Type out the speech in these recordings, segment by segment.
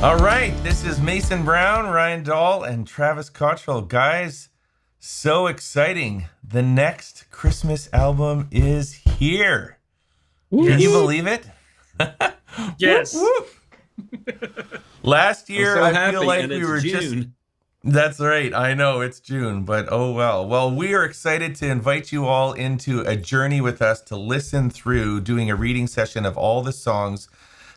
All right, this is Mason Brown, Ryan Dahl, and Travis Cottrell. Guys, so exciting. The next Christmas album is here. Can you believe it? Yes. Whoop, whoop. Last year, I'm so I feel happy, like and we it's were June. just... That's right. I know it's June, but oh well. Well, we are excited to invite you all into a journey with us to listen through doing a reading session of all the songs.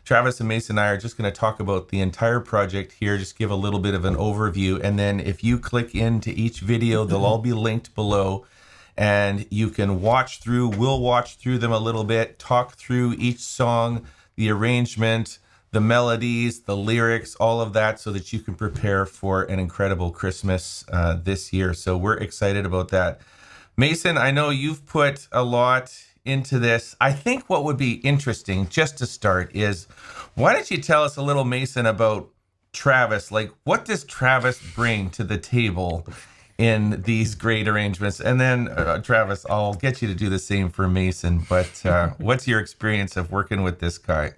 Travis and Mason and I are just going to talk about the entire project here, just give a little bit of an overview. And then if you click into each video, they'll all be linked below and you can we'll watch through them a little bit, talk through each song, the arrangement, the melodies, the lyrics, all of that, so that you can prepare for an incredible Christmas this year. So we're excited about that. Mason, I know you've put a lot into this. I think what would be interesting, just to start, is why don't you tell us a little, Mason, about Travis? Like, what does Travis bring to the table in these great arrangements? And then, Travis, I'll get you to do the same for Mason. But what's your experience of working with this guy?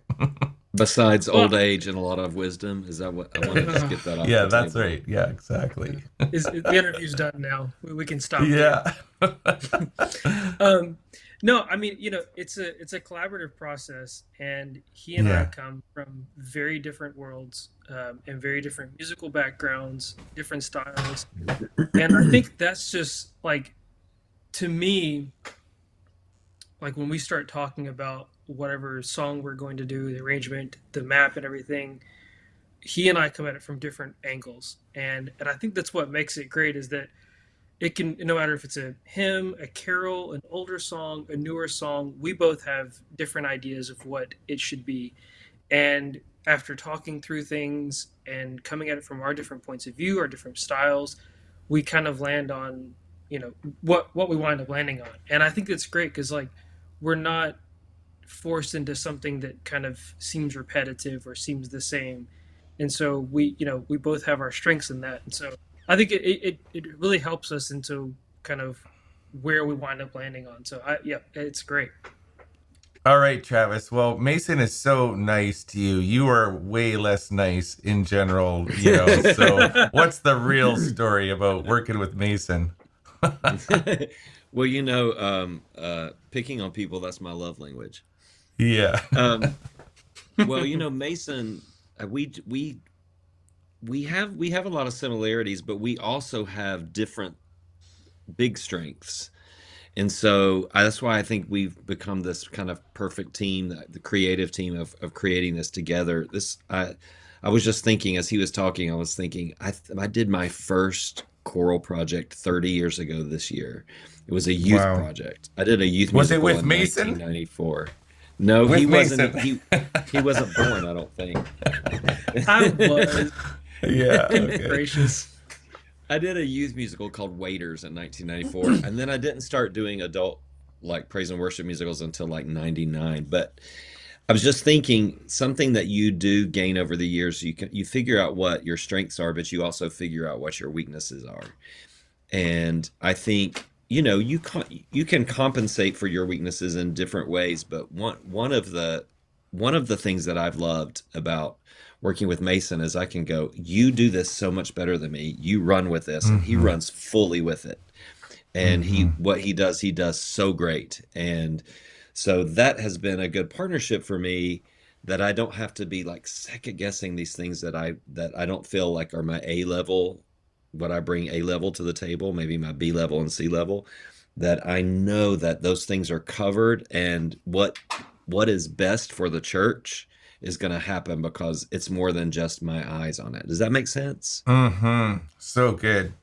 Besides old age and a lot of wisdom, is that what I want to just get that off Yeah, the that's table? right. Yeah, exactly. The interview's done now. We can stop Yeah. there. No, I mean, it's a collaborative process, and he and I Yeah. come from very different worlds, and very different musical backgrounds, different styles. And I think that's just like, to me, like when we start talking about whatever song we're going to do, the arrangement, the map, and everything, he and I come at it from different angles, and I think that's what makes it great, is that it can, no matter if it's a hymn, a carol, an older song, a newer song, we both have different ideas of what it should be. And after talking through things and coming at it from our different points of view, our different styles, we kind of land on, what we wind up landing on. And I think that's great because, like, we're not forced into something that kind of seems repetitive or seems the same. And so we both have our strengths in that. And so I think it really helps us into kind of where we wind up landing on. So yeah, it's great. All right, Travis. Well, Mason is so nice to you. You are way less nice in general. So what's the real story about working with Mason? Well, picking on people, that's my love language. Yeah. Um, well, Mason, we have a lot of similarities, but we also have different big strengths. And so that's why I think we've become this kind of perfect team, the creative team of creating this together. I was just thinking as he was talking, I was thinking I did my first choral project 30 years ago this year. It was a youth Wow. project. I did a youth Was it musical with in Mason? 1994. No, With he wasn't. Mason. He wasn't born, I don't think. I was Yeah. Okay. gracious. I did a youth musical called Waiters in 1994, and then I didn't start doing adult like praise and worship musicals until like 99. But I was just thinking something that you do gain over the years, you figure out what your strengths are, but you also figure out what your weaknesses are. And I think you can compensate for your weaknesses in different ways, but one of the things that I've loved about working with Mason is I can go, you do this so much better than me. You run with this, and he Mm-hmm. runs fully with it. And Mm-hmm. what he does so great. And so that has been a good partnership for me, that I don't have to be like second guessing these things that I don't feel like are my A level, what I bring A level to the table, maybe my B level and C level, that I know that those things are covered, and what is best for the church is going to happen because it's more than just my eyes on it. Does that make sense? Mm-hmm. So good.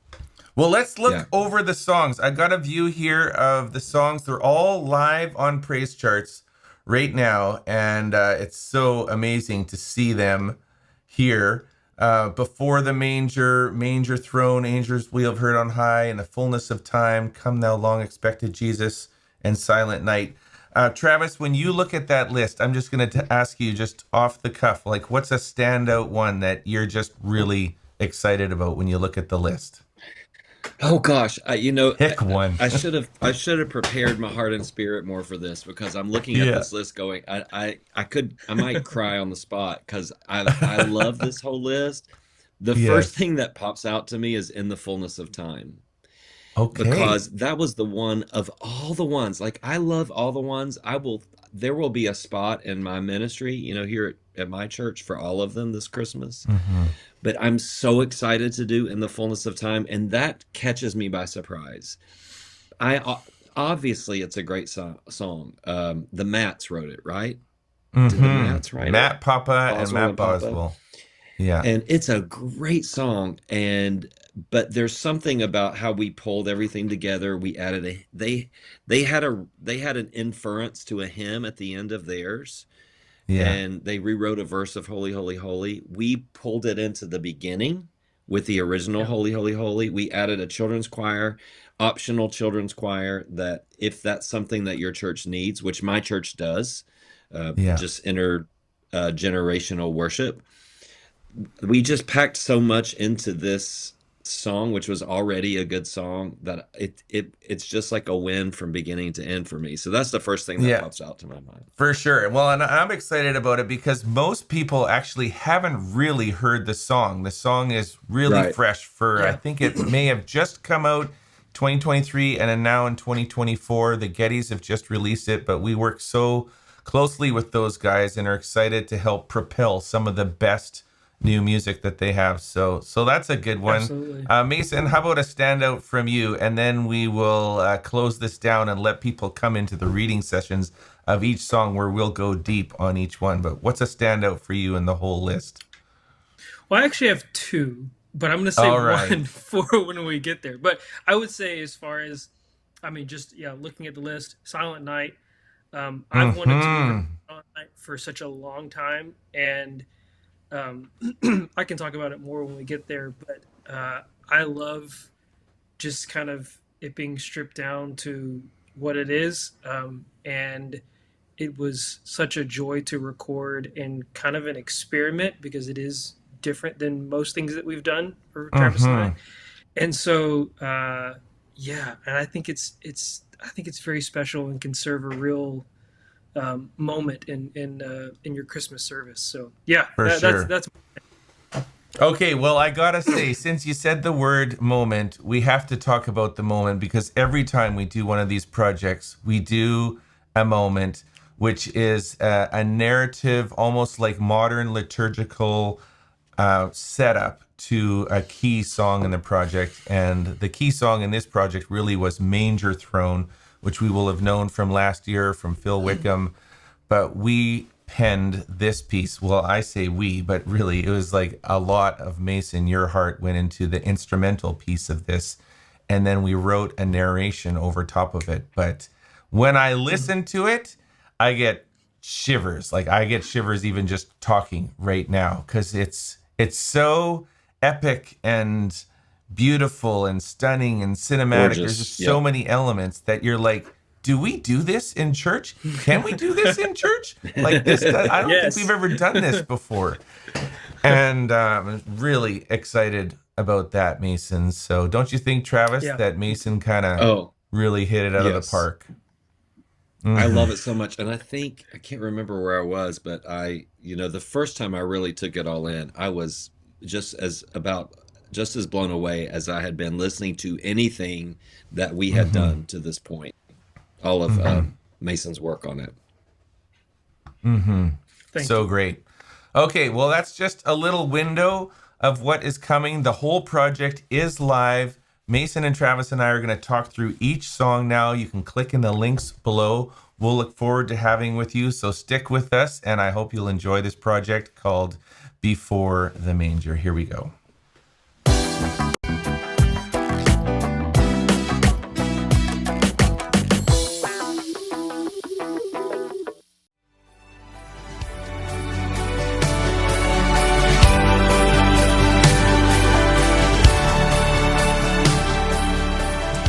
Well, let's Yeah. look over the songs. I got a view here of the songs. They're all live on PraiseCharts right now, and it's so amazing to see them here. Before the manger throne, angels we have heard on high, in the fullness of time, come thou long expected Jesus, and silent night. Travis, when you look at that list, I'm just going to ask you just off the cuff, like what's a standout one that you're just really excited about when you look at the list? Oh gosh, Pick one. I should have prepared my heart and spirit more for this because I'm looking at Yeah. this list going, I might cry on the spot because I love this whole list. The first Yes. thing that pops out to me is In the Fullness of Time, Okay. because that was the one of all the ones. Like I love all the ones. There will be a spot in my ministry, here at my church for all of them this Christmas. Hmm. But I'm so excited to do In the Fullness of Time, and that catches me by surprise. I Obviously it's a great song. The Mats wrote it, right? Did the Hmm. Mats write it? Matt Papa and Boswell Matt and Papa. Boswell. Yeah. And it's a great song, and but there's something about how we pulled everything together. We added they had an inference to a hymn at the end of theirs, Yeah. and they rewrote a verse of Holy, Holy, Holy. We pulled it into the beginning with the original Yeah, Holy, Holy, Holy. We added a children's choir, optional children's choir, that if that's something that your church needs, which my church does, Yeah. just generational worship. We just packed so much into this song, which was already a good song, that it's just like a win from beginning to end for me. So that's the first thing that Yeah. pops out to my mind. For sure. Well, and I'm excited about it because most people actually haven't really heard the song. The song is really Right. fresh I yeah, think it may have just come out 2023 and then now in 2024. The Gettys have just released it, but we work so closely with those guys and are excited to help propel some of the best new music that they have. So that's a good one. absolutely. Mason, how about a standout from you? And then we will close this down and let people come into the reading sessions of each song where we'll go deep on each one. But what's a standout for you in the whole list? Well, I actually have two, but I'm going to say All right. one for when we get there. But I would say, as far as, I mean, just yeah, looking at the list, Silent Night. I've wanted to do Hmm. Silent Night for such a long time, and um, I can talk about it more when we get there. But I love just kind of it being stripped down to what it is, and it was such a joy to record and kind of an experiment because it is different than most things that we've done for Travis and I. Hmm. And so, yeah, and I think it's very special and can serve a real moment in your Christmas service. So yeah, For sure. that's Okay, well, I gotta say, since you said the word moment, we have to talk about the moment because every time we do one of these projects, we do a moment, which is a narrative, almost like modern liturgical setup to a key song in the project. And the key song in this project really was Manger Throne, which we will have known from last year from Phil Wickham. But we penned this piece. Well, I say we, but really it was like a lot of Mason, your heart went into the instrumental piece of this. And then we wrote a narration over top of it. But when I listen to it, I get shivers. Like I get shivers even just talking right now because it's so epic and beautiful and stunning and cinematic. There's Gorgeous. just so Yep. many elements that you're like, do we do this in church? Can we do this in church? Like this? I don't think we've yes, ever done this before. And I'm really excited about that, Mason. So don't you think, Travis, yeah, that Mason kind of Oh, really hit it out of the yes. park? I Hmm. love it so much. And I can't remember where I was, but the first time I really took it all in, I was just as about just as blown away as I had been listening to anything that we had Hmm. done to this point. All of Hmm. Mason's work on it. Hmm. thank So you. great. Okay, well, that's just a little window of what is coming. The whole project is live. Mason and Travis and I are going to talk through each song now. You can click in the links below. We'll look forward to having with you. So stick with us, and I hope you'll enjoy this project called Before the Manger. Here we go.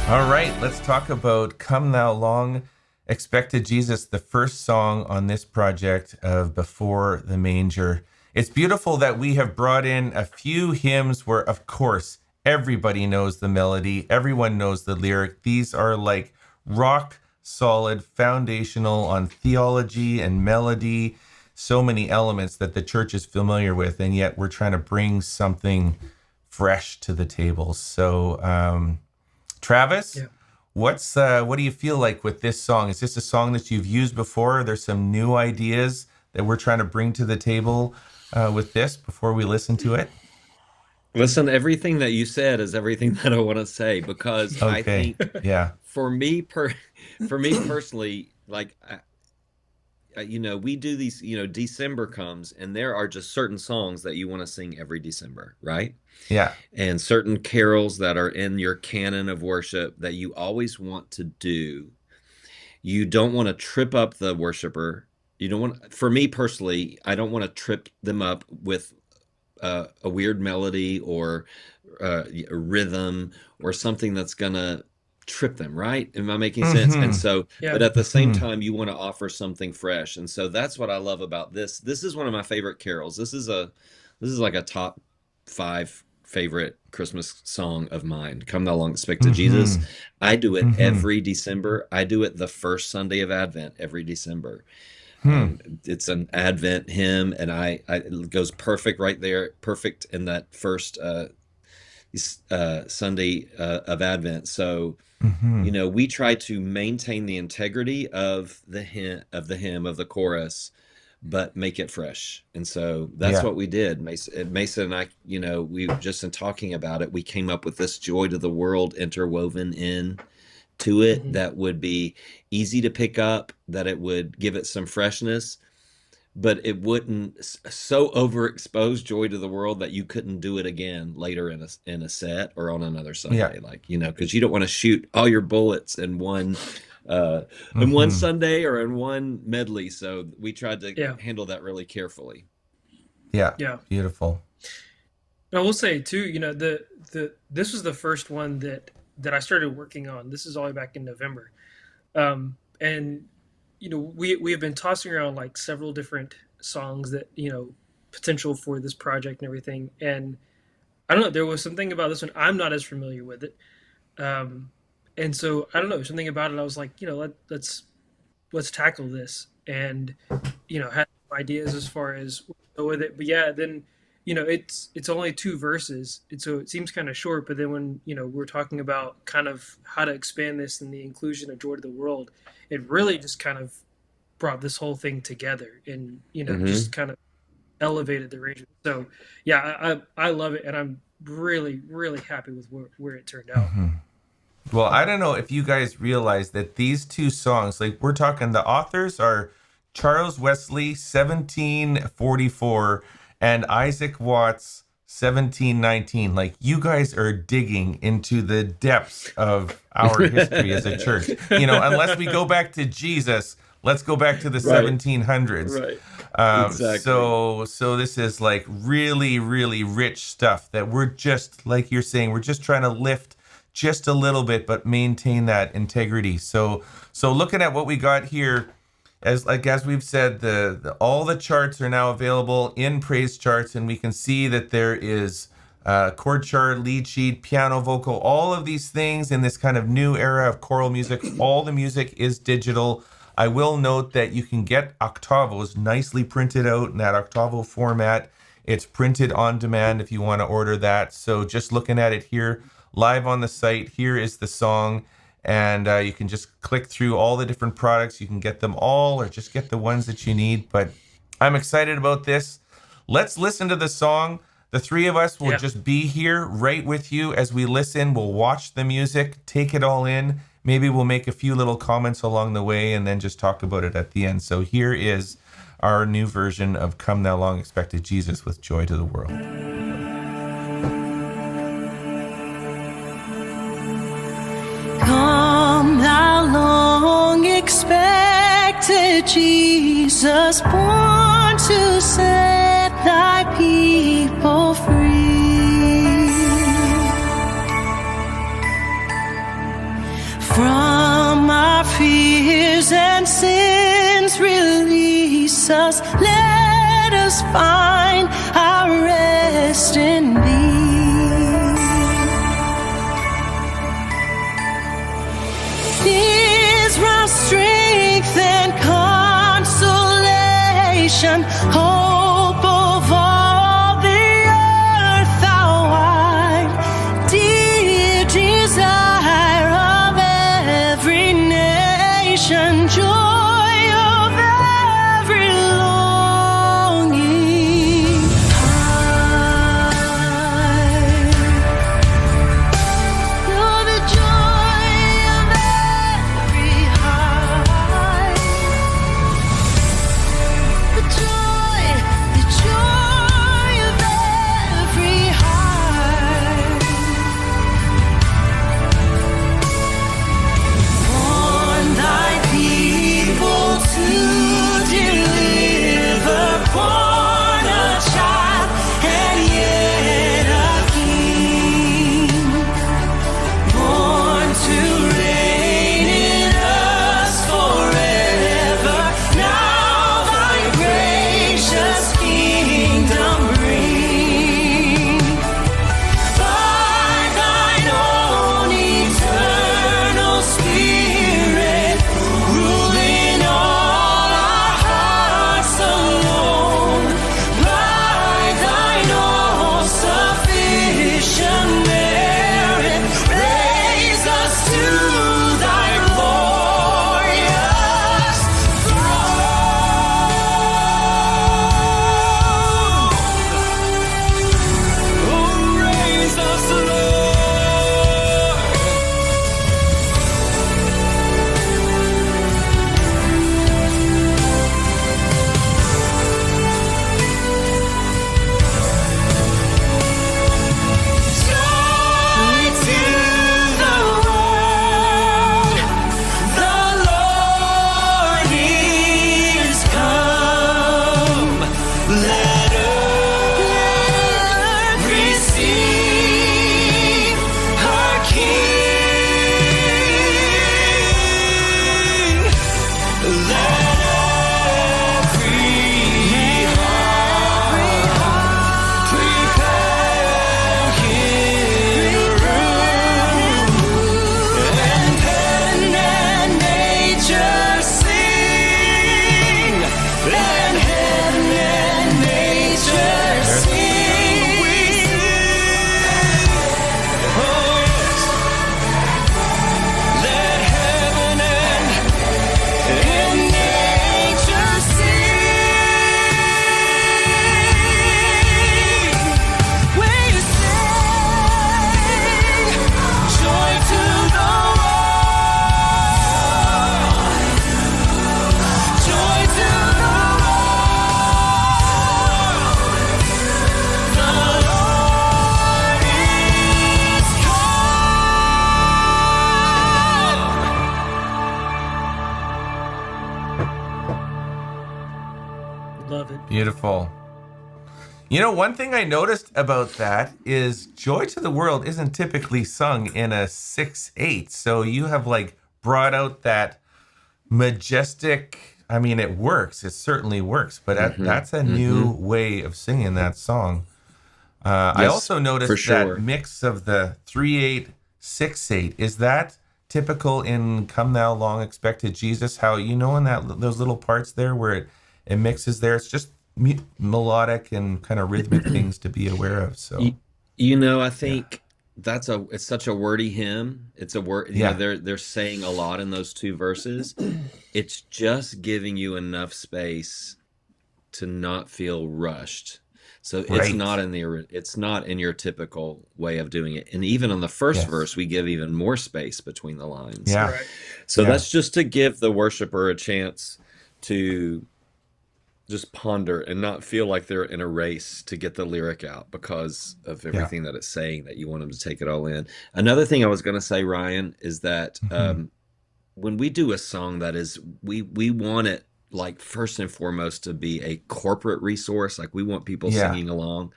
All right, let's talk about Come Thou Long Expected Jesus, the first song on this project of Before the Manger. It's beautiful that we have brought in a few hymns where, of course, everybody knows the melody. Everyone knows the lyric. These are like rock solid, foundational on theology and melody. So many elements that the church is familiar with, and yet we're trying to bring something fresh to the table. So, Travis, Yeah. what do you feel like with this song? Is this a song that you've used before? There's some new ideas that we're trying to bring to the table with this before we listen to it. Listen, everything that you said is everything that I want to say because I Okay. think Yeah. for me for me personally, like we do these, December comes and there are just certain songs that you want to sing every December, right? Yeah. And certain carols that are in your canon of worship that you always want to do. You don't want to trip up the worshiper. You don't want, for me personally, I don't want to trip them up with a weird melody or a rhythm or something that's gonna trip them, right? Am I making sense? And Mm-hmm. so, Yeah. but at the same Mm-hmm. time, you want to offer something fresh. And so that's what I love about this. This is one of my favorite carols. This is like a top 5 favorite Christmas song of mine. Come Thou Long Expected Jesus. Mm-hmm. I do it Mm-hmm. every December. I do it the first Sunday of Advent every December. Hmm. It's an Advent hymn, and it goes perfect right there, perfect in that first Sunday of Advent. So, Mm-hmm. we try to maintain the integrity of the hymn of the chorus, but make it fresh. And so that's Yeah. what we did. Mason and I, we just in talking about it, we came up with this joy to the world interwoven in to it Mhm. that would be easy to pick up, that it would give it some freshness, but it wouldn't so overexpose joy to the world that you couldn't do it again later in a set or on another Yeah. Sunday, like, because you don't want to shoot all your bullets uh in one Mm-hmm. Sunday or in one medley. So we tried to Yeah. handle that really carefully. Yeah. Yeah. Beautiful. I will say too, this was the first one that I started working on. This is all the way back in November. And we have been tossing around like several different songs that, potential for this project and everything. And I don't know, there was something about this one. I'm not as familiar with it. And so I don't know, something about it. I was like, let's tackle this, and had ideas as far as where to go with it. But yeah, then it's only 2 verses, and so it seems kind of short. But then when we're talking about kind of how to expand this and the inclusion of joy to the world, it really just kind of brought this whole thing together, and Hmm. just kind of elevated the arrangement. So yeah, I love it, and I'm really really happy with where it turned out. Mm-hmm. Well, I don't know if you guys realize that these 2 songs, like we're talking, the authors are Charles Wesley, 1744, and Isaac Watts, 1719. Like, you guys are digging into the depths of our history as a church. Unless we go back to Jesus, let's go back to the Right, 1700s. right, exactly. So this is like really, really rich stuff that we're just, like you're saying, we're just trying to lift just a little bit, but maintain that integrity. So looking at what we got here, as we've said, all the charts are now available in PraiseCharts, and we can see that there is chord chart, lead sheet, piano, vocal, all of these things in this kind of new era of choral music. All the music is digital. I will note that you can get octavos nicely printed out in that octavo format. It's printed on demand if you want to order that. So just looking at it here, live on the site, here is the song, and you can just click through all the different products. You can get them all or just get the ones that you need. But I'm excited about this. Let's listen to the song. The 3 of us will Yeah. just be here right with you as we listen. We'll watch the music, take it all in. Maybe we'll make a few little comments along the way and then just talk about it at the end. So here is our new version of Come Thou Long Expected Jesus with Joy to the World. Come, thou long expected Jesus, born to set thy people free. From our fears and sins, release us. Let us find our rest in thee. strength and consolation, hope of all the earth, thou art dear desire of every nation, joy of every longing. You're the joy of every heart. The joy of every heart. Warn thy people to deliver, born a child and yet a king, born to reign in us forever. Now thy gracious kingdom bring, by thine own eternal Spirit, ruling all our hearts alone, by thine all sufficient merit, raise us to thy glorious throne. Oh, raise us, Lord. Joy to the world, the Lord is come. Let earth receive her King. Let every heart prepare Him room, and heaven and nature sing, and heaven and nature sing. We sing, oh yes, let heaven and nature sing. We sing, joy to the world, joy to the world. The Lord is come. Love it. Beautiful. You know, one thing I noticed about that is Joy to the World isn't typically sung in a 6/8. So you have like brought out that majestic, I mean, it works. It certainly works, but that's a new way of singing that song. I Yes, also for noticed sure. that mix of the 3/8, 6/8. Is that typical in Come Thou Long Expected Jesus? How, you know, in that those little parts there where it mixes there, it's just melodic and kind of rhythmic things to be aware of. So You know, I yeah, think it's such a wordy hymn. It's a word, yeah, they're saying a lot in those two verses. It's just giving you enough space to not feel rushed. So right, it's not in your typical way of doing it. And even on the first yes, verse, we give even more space between the lines. yeah, Right. So yeah, that's just to give the worshiper a chance to just ponder and not feel like they're in a race to get the lyric out because of yeah, everything that it's saying, that you want them to take it all in. Another thing I was going to say, Ryan, is that hmm, when we do a song that is, we want it like first and foremost to be a corporate resource. Like we want people yeah, singing along.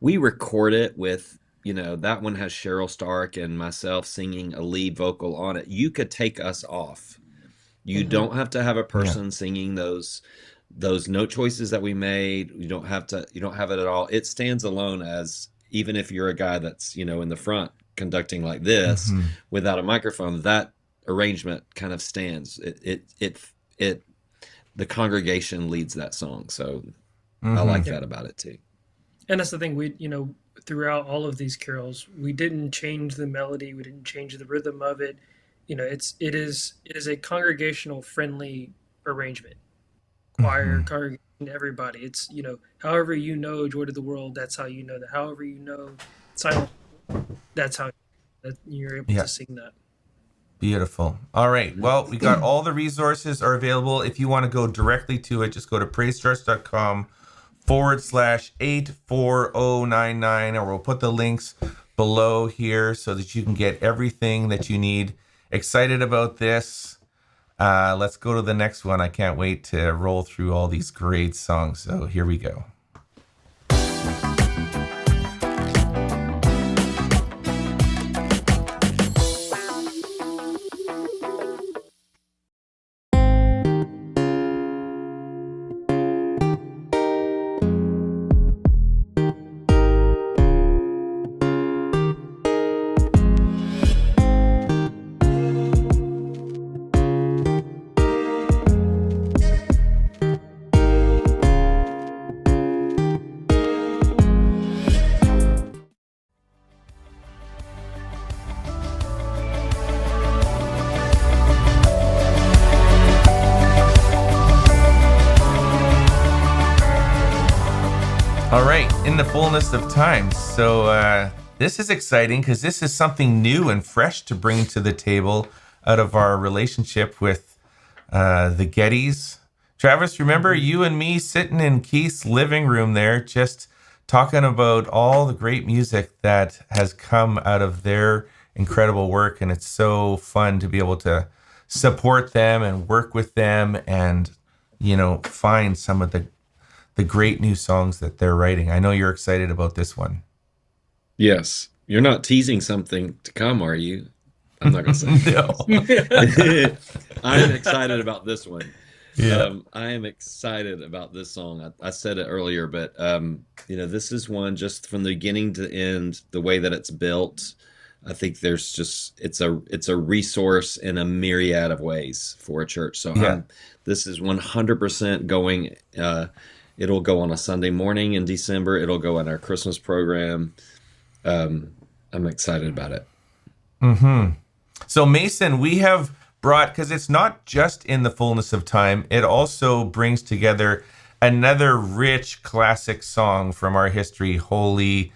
We record it with, that one has Cheryl Stark and myself singing a lead vocal on it. You could take us off. You Mm-hmm. don't have to have a yeah, person singing those note choices that we made. You don't have it at all. It stands alone, as even if you're a guy that's, in the front conducting like this hmm, without a microphone, that arrangement kind of stands. it the congregation leads that song. So I Hmm. like Yeah. that about it too. And that's the thing, throughout all of these carols, we didn't change the melody, we didn't change the rhythm of it. It is a congregational friendly arrangement. Choir, Hmm. congregation, everybody. It's, however Joy to the World, that's how you know that. However Silent, that's how that you're able Yeah. to sing that. Beautiful. All right. Well, we got all the resources are available. If you want to go directly to it, just go to praisecharts.com/84099, or we'll put the links below here so that you can get everything that you need. Excited about this. Let's go to the next one. I can't wait to roll through all these great songs. So here we go. All right, in the fullness of time. So this is exciting because this is something new and fresh to bring to the table out of our relationship with the Gettys. Travis, remember you and me sitting in Keith's living room there, just talking about all the great music that has come out of their incredible work, and it's so fun to be able to support them and work with them, and find some of the great new songs that they're writing. I know you're excited about this one. Yes. You're not teasing something to come, are you? I'm not gonna say No. anything. I'm excited about this one. Yeah. I am excited about this song. I said it earlier, but this is one just from the beginning to end, the way that it's built. I think there's just it's a resource in a myriad of ways for a church. So Yeah. this is 100% going. It'll go on a Sunday morning in December. It'll go in our Christmas program. I'm excited about it. Hmm. So Mason, we have brought, because it's not just in the fullness of time, it also brings together another rich classic song from our history, Holy,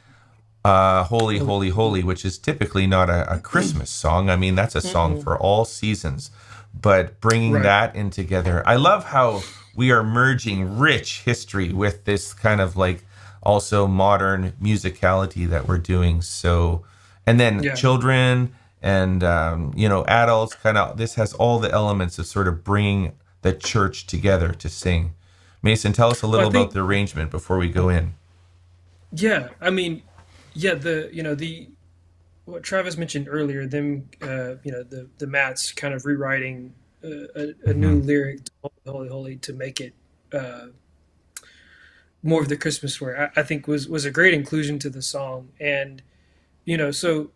Holy, Holy, Holy, which is typically not a Christmas song. I mean, that's a song Mm-mm. for all seasons, but bringing Right. that in together. I love how we are merging rich history with this kind of like also modern musicality that we're doing. So, and then Yeah. children and, adults kind of, this has all the elements of sort of bringing the church together to sing. Mason, tell us a Well, little I about think, the arrangement before we go in. yeah, I mean, yeah, the what Travis mentioned earlier, them, the Mats kind of rewriting a Hmm. new lyric to Holy, Holy, Holy to make it uh, more of the Christmas swear. I think was a great inclusion to the song, and so